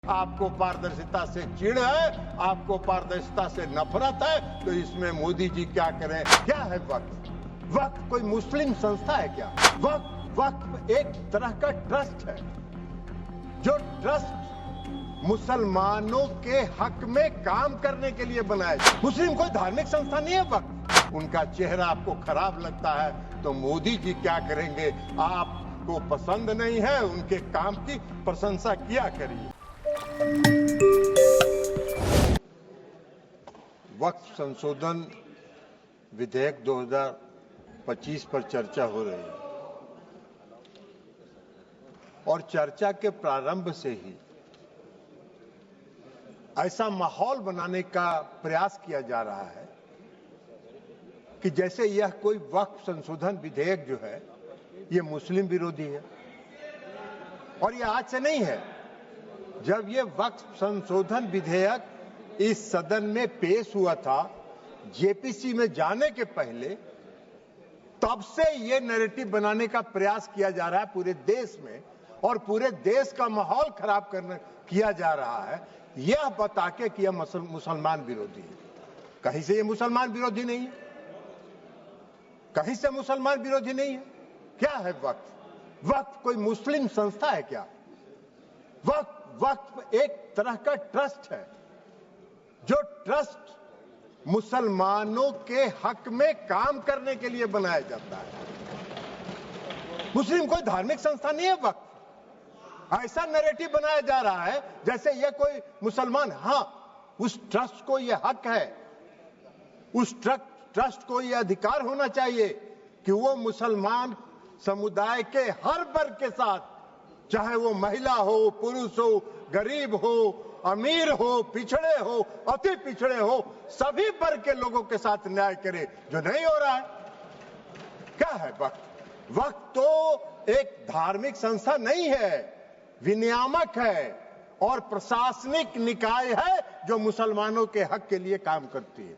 आपको पारदर्शिता से चिढ़ है, आपको पारदर्शिता से नफरत है, तो इसमें मोदी जी क्या करें? क्या है वक्फ? वक्फ कोई मुस्लिम संस्था है क्या? वक्फ एक तरह का ट्रस्ट है, जो ट्रस्ट मुसलमानों के हक में काम करने के लिए बनाया। मुस्लिम कोई धार्मिक संस्था नहीं है वक्फ। उनका चेहरा आपको खराब लगता है तो मोदी जी क्या करेंगे? आपको पसंद नहीं है, उनके काम की प्रशंसा किया करिए। वक्फ संशोधन विधेयक 2025 पर चर्चा हो रही है और चर्चा के प्रारंभ से ही ऐसा माहौल बनाने का प्रयास किया जा रहा है कि जैसे यह कोई वक्फ संशोधन विधेयक जो है ये मुस्लिम विरोधी है। और यह आज से नहीं है। जब ये वक्फ संशोधन विधेयक इस सदन में पेश हुआ था, जेपीसी में जाने के पहले, तब से ये नैरेटिव बनाने का प्रयास किया जा रहा है पूरे देश में, और पूरे देश का माहौल खराब करने किया जा रहा है यह बता के कि यह मुसलमान विरोधी है। कहीं से ये मुसलमान विरोधी नहीं है, कहीं से मुसलमान विरोधी नहीं है। क्या है वक्फ? वक्फ कोई मुस्लिम संस्था है क्या? वक्फ एक तरह का ट्रस्ट है, जो ट्रस्ट मुसलमानों के हक में काम करने के लिए बनाया जाता है। मुस्लिम कोई धार्मिक संस्था नहीं है वक्फ। ऐसा नैरेटिव बनाया जा रहा है जैसे ये कोई मुसलमान, हाँ, उस ट्रस्ट को ये हक है, उस ट्रस्ट को ये अधिकार होना चाहिए कि वो मुसलमान समुदाय के हर वर्ग के साथ, चाहे वो महिला हो, पुरुष हो, गरीब हो, अमीर हो, पिछड़े हो, अति पिछड़े हो, सभी वर्ग के लोगों के साथ न्याय करे, जो नहीं हो रहा है। क्या है वक्फ? वक्फ तो एक धार्मिक संस्था नहीं है, विनियामक है और प्रशासनिक निकाय है जो मुसलमानों के हक के लिए काम करती है।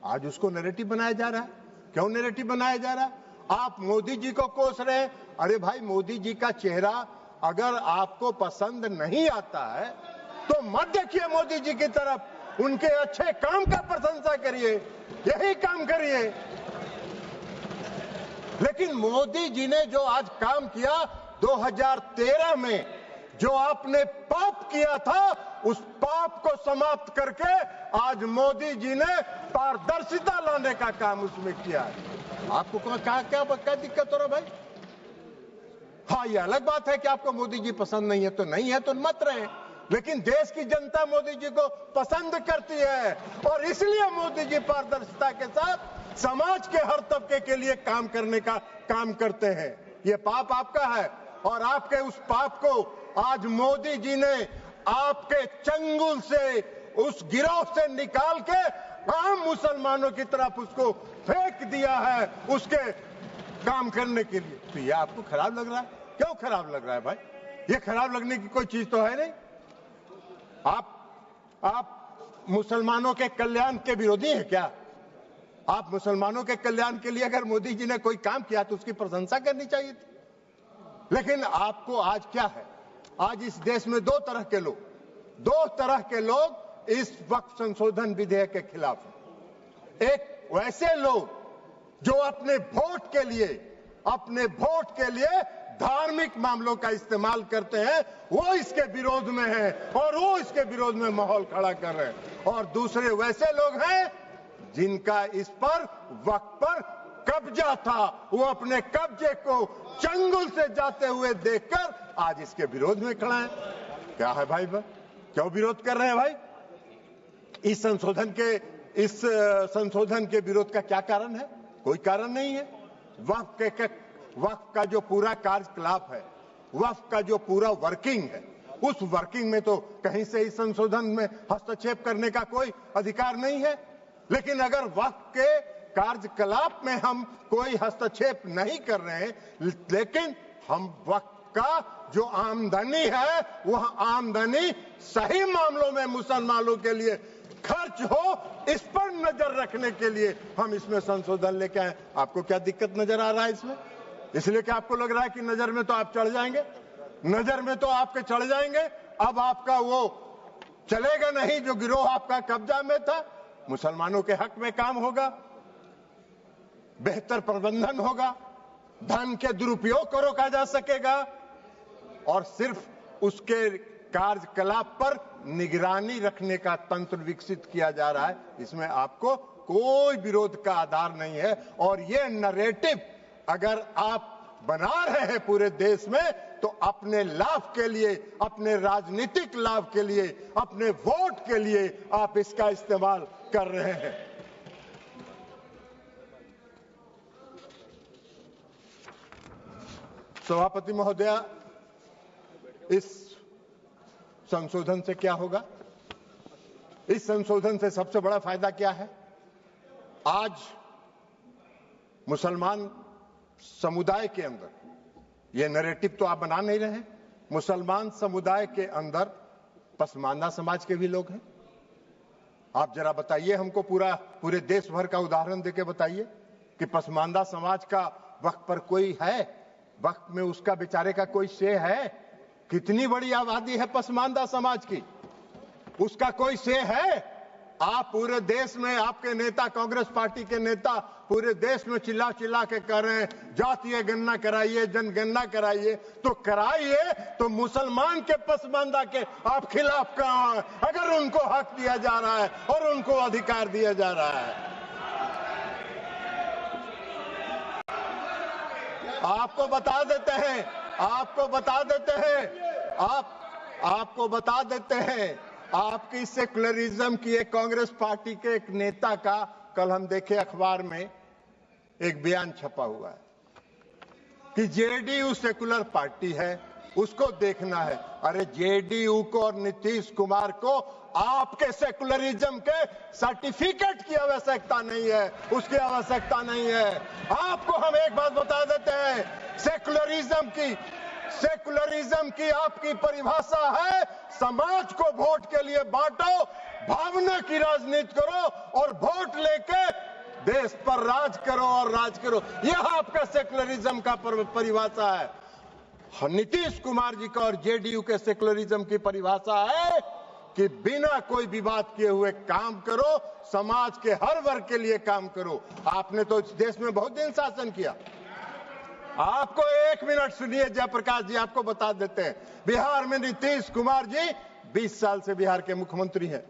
आज उसको नैरेटिव बनाया जा रहा है। क्यों नैरेटिव बनाया जा रहा है? आप मोदी जी को कोस रहे हैं। अरे भाई, मोदी जी का चेहरा अगर आपको पसंद नहीं आता है तो मत देखिए मोदी जी की तरफ, उनके अच्छे काम का प्रशंसा करिए, यही काम करिए। लेकिन मोदी जी ने जो आज काम किया 2013 में, जो आपने पाप किया था, उस पाप को समाप्त करके आज मोदी जी ने पारदर्शिता लाने का काम उसमें किया है। आपको क्या दिक्कत हो रहा भाई? हाँ, ये अलग बात है कि आपको मोदी जी पसंद नहीं है तो नहीं है, तो मत रहे। लेकिन देश की जनता मोदी जी को पसंद करती है और इसलिए मोदी जी पारदर्शिता के साथ समाज के हर तबके के लिए काम करने का काम करते हैं। ये पाप आपका है और आपके उस पाप को आज मोदी जी ने आपके चंगुल से, उस गिरोह से निकाल के आम मुसलमानों की तरफ उसको फेंक दिया है उसके काम करने के लिए। तो ये आपको खराब लग रहा है? क्यों खराब लग रहा है भाई? ये खराब लगने की कोई चीज तो है नहीं। आप मुसलमानों के कल्याण के विरोधी हैं क्या? आप मुसलमानों के कल्याण के लिए अगर मोदी जी ने कोई काम किया तो उसकी प्रशंसा करनी चाहिए थी। लेकिन आपको आज क्या है? आज इस देश में दो तरह के लोग इस वक्फ संशोधन विधेयक के खिलाफ हैं। एक वैसे लोग जो अपने वोट के लिए धार्मिक मामलों का इस्तेमाल करते हैं, वो इसके विरोध में हैं और वो इसके विरोध में माहौल खड़ा कर रहे हैं। और दूसरे वैसे लोग हैं जिनका इस पर वक्फ पर कब्जा था, वो अपने कब्जे को चंगुल से जाते हुए देखकर आज इसके विरोध में खड़ा है। क्या है भाई? क्यों विरोध कर रहे हैं भाई? इस संशोधन के विरोध का क्या कारण है? कोई कारण नहीं है। वक्फ का जो पूरा कार्यकलाप है, वक्फ का जो पूरा वर्किंग है, उस वर्किंग में तो कहीं से इस संशोधन में हस्तक्षेप करने का कोई अधिकार नहीं है। लेकिन अगर वक्फ के कार्यकलाप में हम कोई हस्तक्षेप नहीं कर रहे हैं, लेकिन हम वक्फ का जो आमदनी है वह आमदनी सही मामलों में मुसलमानों के लिए खर्च हो, इस पर नजर रखने के लिए हम इसमें संशोधन लेके आए। आपको क्या दिक्कत नजर आ रहा है इसमें? इसलिए कि आपको लग रहा है कि नजर में तो आप चढ़ जाएंगे, नजर में तो आपके चढ़ जाएंगे, अब आपका वो चलेगा नहीं जो गिरोह आपका कब्जा में था। मुसलमानों के हक में काम होगा, बेहतर प्रबंधन होगा, धन के दुरुपयोग को रोका जा सकेगा और सिर्फ उसके कार्यकलाप पर निगरानी रखने का तंत्र विकसित किया जा रहा है। इसमें आपको कोई विरोध का आधार नहीं है। और ये नैरेटिव अगर आप बना रहे हैं पूरे देश में तो अपने लाभ के लिए, अपने राजनीतिक लाभ के लिए, अपने वोट के लिए आप इसका इस्तेमाल कर रहे हैं। सभापति महोदया, इस संशोधन से क्या होगा? इस संशोधन से सबसे बड़ा फायदा क्या है? आज मुसलमान समुदाय के अंदर, यह नैरेटिव तो आप बना नहीं रहे हैं, मुसलमान समुदाय के अंदर पसमानदा समाज के भी लोग हैं। आप जरा बताइए हमको, पूरे देश भर का उदाहरण देके बताइए कि पसमानदा समाज का वक्त पर कोई है, वक्त में उसका बेचारे का कोई से है? कितनी बड़ी आबादी है पसमानदा समाज की, उसका कोई से है? आप पूरे देश में, आपके नेता, कांग्रेस पार्टी के नेता पूरे देश में चिल्ला चिल्ला के कह रहे हैं जातीय गणना कराइए, जनगणना कराइए। तो कराइए, तो मुसलमान के पसमानदा के आप खिलाफ कहां हैं? अगर उनको हक दिया जा रहा है और उनको अधिकार दिया जा रहा है। आपको बता देते हैं, आपको बता देते हैं, आपकी सेकुलरिज्म की एक कांग्रेस पार्टी के एक नेता का कल हम देखे अखबार में एक बयान छपा हुआ है कि जेडीयू सेकुलर पार्टी है, उसको देखना है। अरे जेडीयू को और नीतीश कुमार को आपके सेकुलरिज्म के सर्टिफिकेट की आवश्यकता नहीं है, उसकी आवश्यकता नहीं है। आपको हम एक बात बता देते हैं, सेकुलरिज्म की आपकी परिभाषा है समाज को वोट के लिए बांटो, भावना की राजनीति करो और वोट लेके देश पर राज करो और राज करो। यह आपका सेकुलरिज्म का परिभाषा है। नीतीश कुमार जी का और जेडीयू के सेकुलरिज्म की परिभाषा है कि बिना कोई विवाद किए हुए काम करो, समाज के हर वर्ग के लिए काम करो। आपने तो इस देश में बहुत दिन शासन किया। आपको एक मिनट सुनिए, जयप्रकाश जी आपको बता देते हैं, बिहार में नीतीश कुमार जी 20 साल से बिहार के मुख्यमंत्री हैं।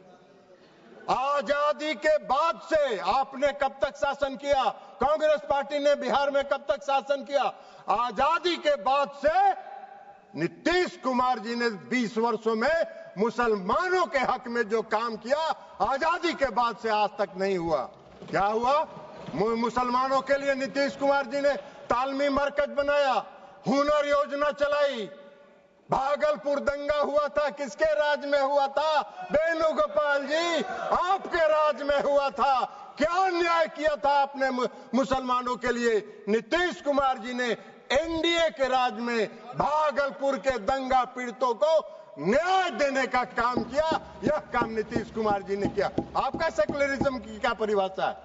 आजादी के बाद से आपने कब तक शासन किया? कांग्रेस पार्टी ने बिहार में कब तक शासन किया? आजादी के बाद से नीतीश कुमार जी ने 20 वर्षों में मुसलमानों के हक में जो काम किया, आजादी के बाद से आज तक नहीं हुआ। क्या हुआ? मुसलमानों के लिए नीतीश कुमार जी ने तालमी मरकज बनाया, हुनर योजना चलाई। भागलपुर दंगा हुआ था, किसके राज में हुआ था? वेणुगोपाल जी, आपके राज में हुआ था। क्या न्याय किया था आपने मुसलमानों के लिए? नीतीश कुमार जी ने एनडीए के राज में भागलपुर के दंगा पीड़ितों को न्याय देने का काम किया। यह काम नीतीश कुमार जी ने किया। आपका सेकुलरिज्म की क्या परिभाषा है?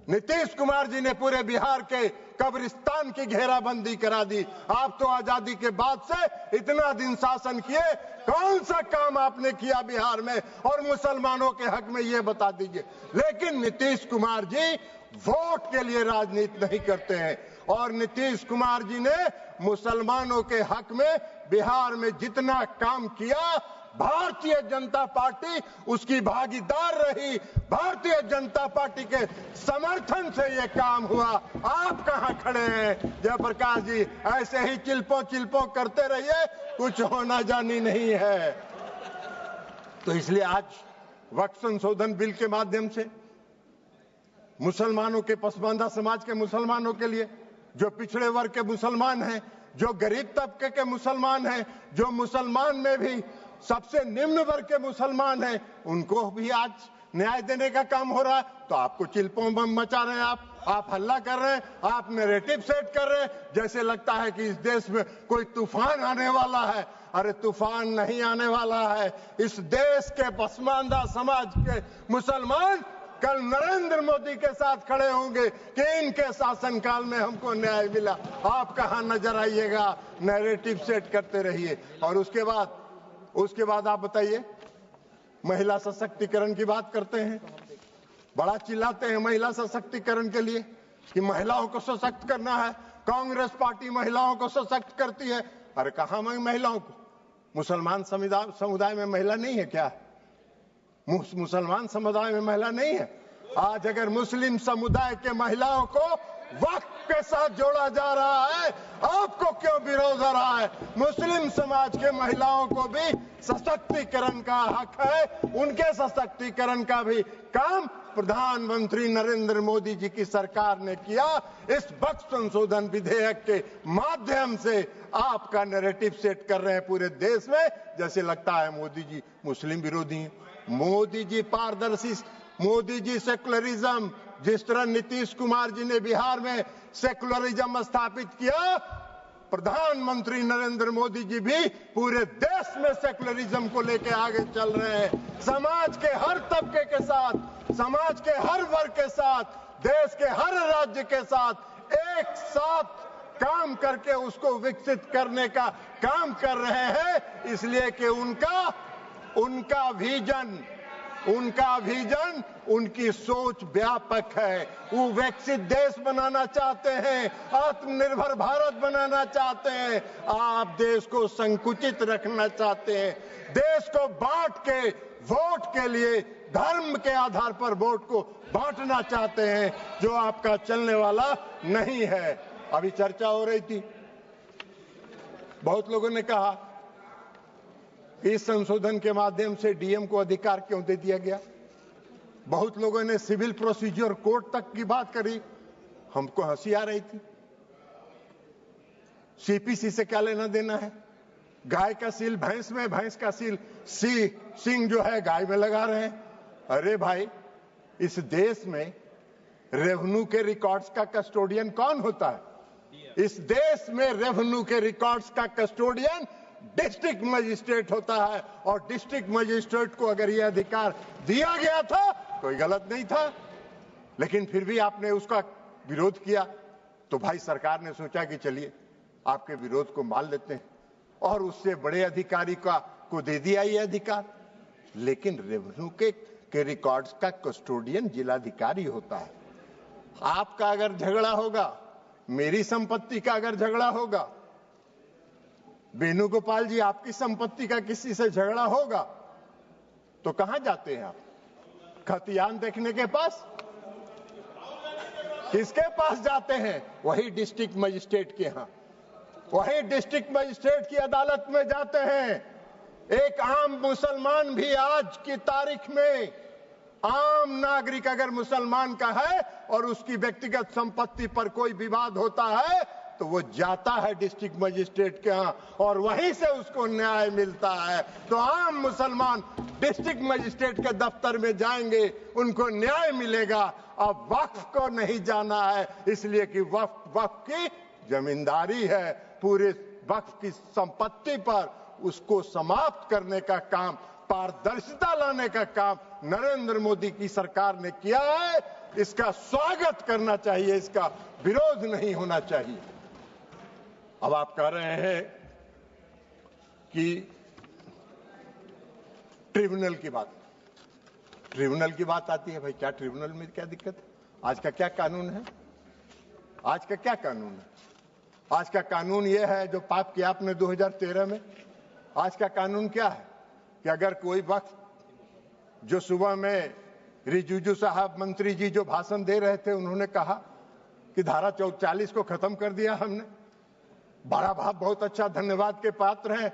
नीतीश कुमार जी ने पूरे बिहार के कब्रिस्तान की घेराबंदी करा दी। आप तो आजादी के बाद से इतना दिन शासन किए, कौन सा काम आपने किया बिहार में और मुसलमानों के हक में, ये बता दीजिए। लेकिन नीतीश कुमार जी वोट के लिए राजनीति नहीं करते हैं और नीतीश कुमार जी ने मुसलमानों के हक में बिहार में जितना काम किया, भारतीय जनता पार्टी उसकी भागीदार रही। भारतीय जनता पार्टी के समर्थन से ये काम हुआ। आप कहां खड़े हैं जयप्रकाश जी? ऐसे ही चिल्पों करते रहिए, कुछ होना जानी नहीं है। तो इसलिए आज वक्फ संशोधन बिल के माध्यम से मुसलमानों के, पसमानदा समाज के मुसलमानों के लिए, जो पिछड़े वर्ग के मुसलमान हैं, जो गरीब तबके के मुसलमान हैं, जो मुसलमान में भी सबसे निम्न वर्ग के मुसलमान हैं, उनको भी आज न्याय देने का काम हो रहा है। तो आपको चिल्पों मचा रहे हैं, आप हल्ला कर रहे हैं, आप नैरेटिव सेट कर रहे हैं, जैसे लगता है कि इस देश में कोई तूफान आने वाला है। अरे तूफान नहीं आने वाला है। इस देश के पसमानदा समाज के मुसलमान कल नरेंद्र मोदी के साथ खड़े होंगे कि इनके शासनकाल में हमको न्याय मिला। आप कहां नजर आइएगा, नैरेटिव सेट करते रहिए। और उसके बाद उसके बाद आप बताइए, महिला सशक्तिकरण की बात करते हैं, बड़ा चिल्लाते हैं महिला सशक्तिकरण के लिए कि महिलाओं को सशक्त करना है, कांग्रेस पार्टी महिलाओं को सशक्त करती है। अरे कहां महिलाओं को? मुसलमान समुदाय में महिला नहीं है क्या? मुसलमान समुदाय में महिला नहीं है? आज अगर मुस्लिम समुदाय के महिलाओं को वक्फ के साथ जोड़ा जा रहा है, आपको क्यों विरोध हो रहा है? मुस्लिम समाज के महिलाओं को भी सशक्तिकरण का हक है, उनके सशक्तिकरण का भी काम प्रधानमंत्री नरेंद्र मोदी जी की सरकार ने किया। इस वक्फ संशोधन विधेयक के माध्यम से आपका नैरेटिव सेट कर रहे हैं पूरे देश में, जैसे लगता है मोदी जी मुस्लिम विरोधी हैं। मोदी जी पारदर्शी, मोदी जी सेकुलरिज्म, जिस तरह नीतीश कुमार जी ने बिहार में सेकुलरिज्म स्थापित किया, प्रधानमंत्री नरेंद्र मोदी जी भी पूरे देश में सेकुलरिज्म को लेकर आगे चल रहे हैं। समाज के हर तबके के साथ, समाज के हर वर्ग के साथ, देश के हर राज्य के साथ एक साथ काम करके उसको विकसित करने का काम कर रहे हैं, इसलिए कि उनका विजन, उनकी सोच व्यापक है। वो विकसित देश बनाना चाहते हैं, आत्मनिर्भर भारत बनाना चाहते हैं। आप देश को संकुचित रखना चाहते हैं, देश को बांट के वोट के लिए धर्म के आधार पर वोट को बांटना चाहते हैं, जो आपका चलने वाला नहीं है। अभी चर्चा हो रही थी, बहुत लोगों ने कहा इस संशोधन के माध्यम से डीएम को अधिकार क्यों दे दिया गया। बहुत लोगों ने सिविल प्रोसीजर कोड तक की बात करी, हमको हंसी आ रही थी। सीपीसी से क्या लेना देना है? गाय का सील भैंस में, भैंस का सील सिंह जो है गाय में लगा रहे हैं। अरे भाई, इस देश में रेवेन्यू के रिकॉर्ड्स का कस्टोडियन कौन होता है? इस देश में रेवेन्यू के रिकॉर्ड्स का कस्टोडियन डिस्ट्रिक्ट मजिस्ट्रेट होता है, और डिस्ट्रिक्ट मजिस्ट्रेट को अगर यह अधिकार दिया गया था, कोई गलत नहीं था, लेकिन फिर भी आपने उसका विरोध किया। तो भाई सरकार ने सोचा कि चलिए आपके विरोध को मान लेते हैं, और उससे बड़े अधिकारी को दे दिया ये अधिकार। लेकिन रेवेन्यू के रिकॉर्ड्स का कस्टोडियन जिलाधिकारी होता है। आपका अगर झगड़ा होगा, मेरी संपत्ति का अगर झगड़ा होगा, वेणुगोपाल जी आपकी संपत्ति का किसी से झगड़ा होगा, तो कहां जाते हैं आप? खतियान देखने के पास? किसके पास जाते हैं? वही डिस्ट्रिक्ट मजिस्ट्रेट के यहां, वही डिस्ट्रिक्ट मजिस्ट्रेट की अदालत में जाते हैं। एक आम मुसलमान भी आज की तारीख में, आम नागरिक अगर मुसलमान का है और उसकी व्यक्तिगत संपत्ति पर कोई विवाद होता है, तो वो जाता है डिस्ट्रिक्ट मजिस्ट्रेट के यहाँ, और वहीं से उसको न्याय मिलता है। तो आम मुसलमान डिस्ट्रिक्ट मजिस्ट्रेट के दफ्तर में जाएंगे, उनको न्याय मिलेगा। अब वक्फ को नहीं जाना है, इसलिए कि वक्फ की जमींदारी है। पूरे वक्फ की संपत्ति पर उसको समाप्त करने का काम, पारदर्शिता लाने का काम नरेंद्र मोदी की सरकार ने किया है। इसका स्वागत करना चाहिए, इसका विरोध नहीं होना चाहिए। अब आप कह रहे हैं कि ट्रिब्यूनल की बात आती है। भाई क्या ट्रिब्यूनल में क्या दिक्कत है? आज का क्या कानून है? आज का क्या कानून है? आज का कानून यह है जो पाप किया आपने 2013 में। आज का कानून क्या है कि अगर कोई वक्त, जो सुबह में रिजिजू साहब मंत्री जी जो भाषण दे रहे थे, उन्होंने कहा कि धारा 40 को खत्म कर दिया हमने। बड़ा बहुत अच्छा धन्यवाद के पात्र हैं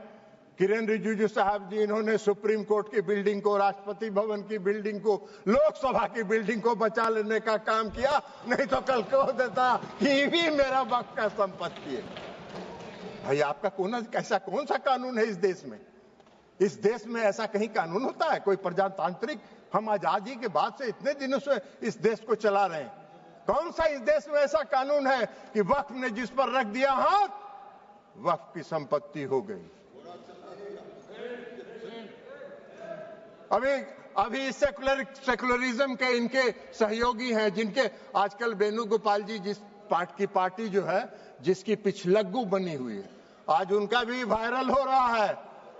किरेन रिजिजू साहब जी। इन्होंने सुप्रीम कोर्ट की बिल्डिंग को, राष्ट्रपति भवन की बिल्डिंग को, लोकसभा की बिल्डिंग को बचा लेने का काम किया, नहीं तो कल कह देता कि ये भी मेरा वक्त का संपत्ति है। भाई आपका ऐसा कौन सा कानून है इस देश में? इस देश में ऐसा कहीं कानून होता है? कोई प्रजातांत्रिक, हम आजादी के बाद से इतने दिनों से इस देश को चला रहे हैं, कौन सा इस देश में ऐसा कानून है कि वक्फ ने जिस पर रख दिया हाथ, वक्फ की संपत्ति हो गई? अभी सेकुलरिज्म के इनके सहयोगी हैं, जिनके आजकल वेणुगोपाल जी जिस पार्टी जो है, जिसकी पिछलग्गू बनी हुई है, आज उनका भी वायरल हो रहा है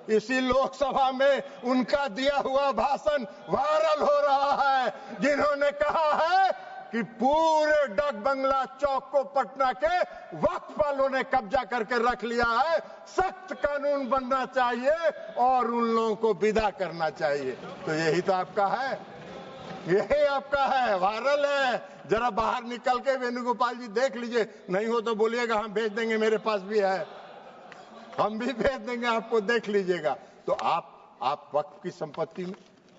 इसी लोकसभा में उनका दिया हुआ भाषण वायरल हो रहा है, जिन्होंने कहा है कि पूरे डाक बंगला चौक को पटना के वक्फ वालों ने कब्जा करके रख लिया है, सख्त कानून बनना चाहिए और उन लोगों को विदा करना चाहिए। तो यही तो आपका है, यही आपका है, वायरल है। जरा बाहर निकल के वेणुगोपाल जी देख लीजिए, नहीं हो तो बोलिएगा, हम भेज देंगे, मेरे पास भी है, हम भी भेज देंगे आपको, देख लीजिएगा। तो आप वक्फ की संपत्ति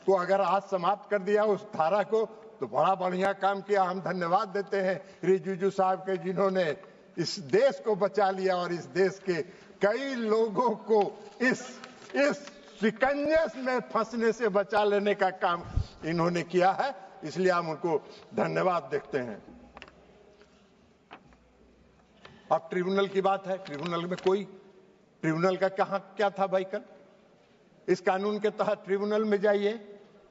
को अगर आज समाप्त कर दिया उस धारा को, तो बड़ा बढ़िया काम किया, हम धन्यवाद देते हैं रिजिजू साहब के, जिन्होंने इस देश को बचा लिया और इस देश के कई लोगों को इस शिकंजे में फंसने से बचा लेने का काम इन्होंने किया है, इसलिए हम उनको धन्यवाद देते हैं। अब ट्रिब्यूनल की बात है। ट्रिब्यूनल का क्या था भाई? कल इस कानून के तहत ट्रिब्यूनल में जाइए,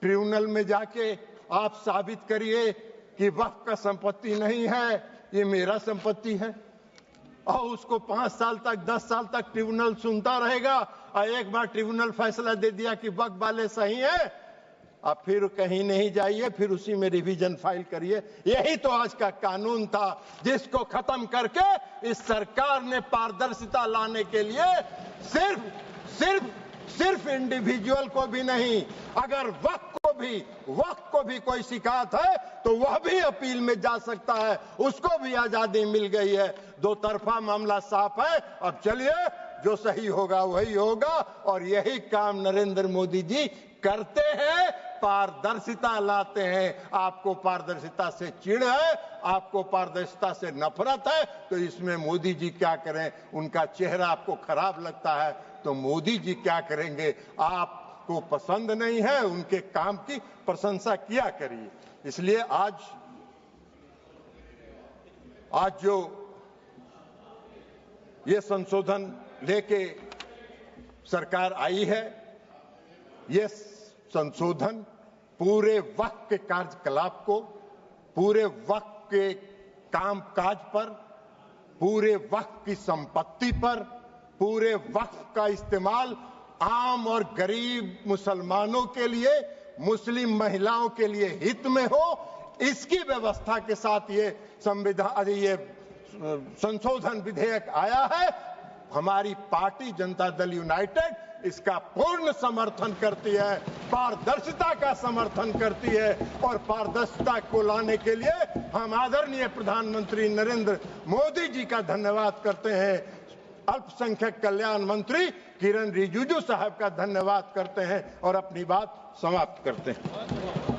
ट्रिब्यूनल में जाके आप साबित करिए कि वक्फ का संपत्ति नहीं है, ये मेरा संपत्ति है, और उसको 5 साल तक 10 साल तक ट्रिब्यूनल सुनता रहेगा, और एक बार ट्रिब्यूनल फैसला दे दिया कि वक्फ वाले सही है, अब फिर कहीं नहीं जाइए, फिर उसी में रिवीजन फाइल करिए। यही तो आज का कानून था, जिसको खत्म करके इस सरकार ने पारदर्शिता लाने के लिए सिर्फ इंडिविजुअल को भी नहीं, अगर वक्फ को भी कोई शिकायत है तो वह भी अपील में जा सकता है, उसको भी आजादी मिल गई है। दो तरफा मामला साफ है। अब चलिए, जो सही होगा वही होगा, और यही काम नरेंद्र मोदी जी करते हैं, पारदर्शिता लाते हैं। आपको पारदर्शिता से चिढ़ है, आपको पारदर्शिता से नफरत है, तो इसमें मोदी जी क्या करें? उनका चेहरा आपको खराब लगता है तो मोदी जी क्या करेंगे? आपको पसंद नहीं है, उनके काम की प्रशंसा किया करिए। इसलिए आज जो ये संशोधन लेके सरकार आई है, ये संशोधन पूरे वक्फ के कार्यकलाप को, पूरे वक्फ के कामकाज पर, पूरे वक्फ की संपत्ति पर, पूरे वक्फ का इस्तेमाल आम और गरीब मुसलमानों के लिए, मुस्लिम महिलाओं के लिए हित में हो, इसकी व्यवस्था के साथ ये संशोधन विधेयक आया है। हमारी पार्टी जनता दल यूनाइटेड इसका पूर्ण समर्थन करती है, पारदर्शिता का समर्थन करती है, और पारदर्शिता को लाने के लिए हम आदरणीय प्रधानमंत्री नरेंद्र मोदी जी का धन्यवाद करते हैं। अल्पसंख्यक कल्याण मंत्री किरण रिजिजू साहब का धन्यवाद करते हैं और अपनी बात समाप्त करते हैं।